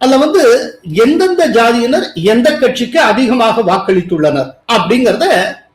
அதுல எந்தெந்த ஜாதியினர் எந்த கட்சிக்கு அதிகமாக வாக்களித்துள்ளனர் அப்படிங்கறத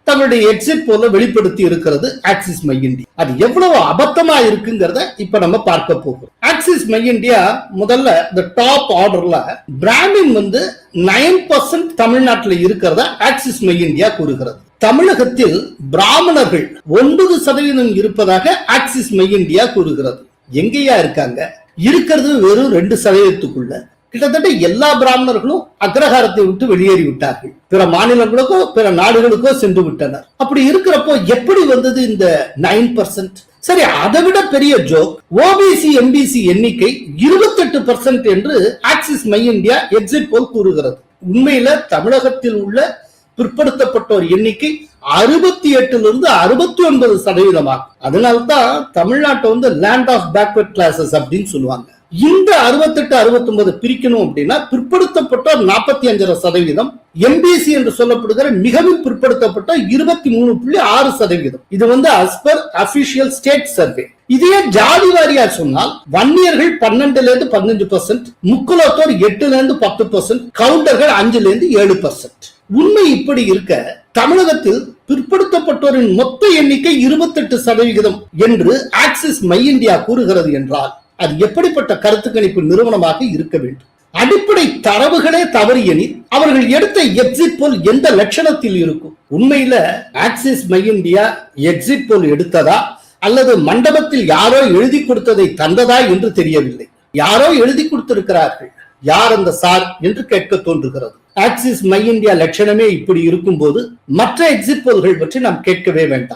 தங்களுடைய எக்ஸிட் போல வெளிப்படுத்தி இருக்கிறது ஆக்சிஸ் மை இந்தியா. அது எவ்வளவு அபத்தமா இருக்குங்கிறத இப்ப நம்ம பார்க்க போகிறோம். ஆக்சிஸ் மை இந்தியா முதல்ல இந்த டாப் ஆர்டர்ல பிராமின் 9% தமிழ்நாட்டில் இருக்கிறத ஆக்சிஸ் மை இந்தியா கூறுகிறது. தமிழகத்தில் பிராமணர்கள் 9% இருப்பதாக ஆக்சிஸ் மை இந்தியா கூறுகிறது. எங்கேயா இருக்காங்க? இருக்கிறது வெறும் 2%. கிட்டத்தட்ட எல்லா பிராமணர்களும் அக்ரஹாரத்தை விட்டு வெளியேறி விட்டார்கள். பிற மாநிலங்களுக்கோ பிற நாடுகளுக்கோ சென்று விட்டனர். அப்படி இருக்கிறப்போ எப்படி வந்தது இந்த 9%? சரி, அதை விட பெரிய ஜோக், ஓபிசி எம்பிசி எண்ணிக்கை 28% என்று ஆக்சிஸ் மை இந்தியா எக்ஸிட் போல் கூறுகிறது. உண்மையில தமிழகத்தில் உள்ள பிற்படுத்தப்பட்டோர் எண்ணிக்கை 68 69%. அதனால்தான் தமிழ்நாட்டை லேண்ட் ஆஃப் பேக்வர்ட் கிளாஸஸ் அப்படின்னு சொல்லுவாங்க. இந்த 68 69 பிரிக்கணும் அப்படின்னா பிற்படுத்தப்பட்டோர் 45%, எம்பிசி என்று சொல்லப்படுகிற மிகவும் பிற்படுத்தப்பட்ட 23.6%. இது as per official state survey. இதே ஜாதி வாரியா சொன்னால் வன்னியர்கள் 12% முக்குலத்தோர் 8% கவுண்டர்கள் 5% உண்மை இப்படி இருக்க தமிழகத்தில் பிற்படுத்தப்பட்டோரின் மொத்த எண்ணிக்கை 28% என்று ஆக்சிஸ் மை இந்தியா கூறுகிறது என்றால் அது எப்படிப்பட்ட கருத்து கணிப்பு நிறுவனமாக இருக்க வேண்டும்? அடிப்படை தரவுகளே தவறு எனில் அவர்கள் எடுத்த எக்ஸிட் போல் எந்த லட்சணத்தில் இருக்கும்? உண்மையில Axis My India exit poll எடுத்ததா அல்லது மண்டபத்தில் யாரோ எழுதி கொடுத்ததை தந்ததா என்று தெரியவில்லை. யாரோ எழுதி கொடுத்திருக்கிறார்கள். யார் அந்த சார் என்று கேட்க தோன்றுகிறது. ஆக்சிஸ் மை இந்தியா லட்சணமே இப்படி இருக்கும் போது மற்ற எக்ஸிட் போல்கள் பற்றி நாம் கேட்கவே வேண்டாம்.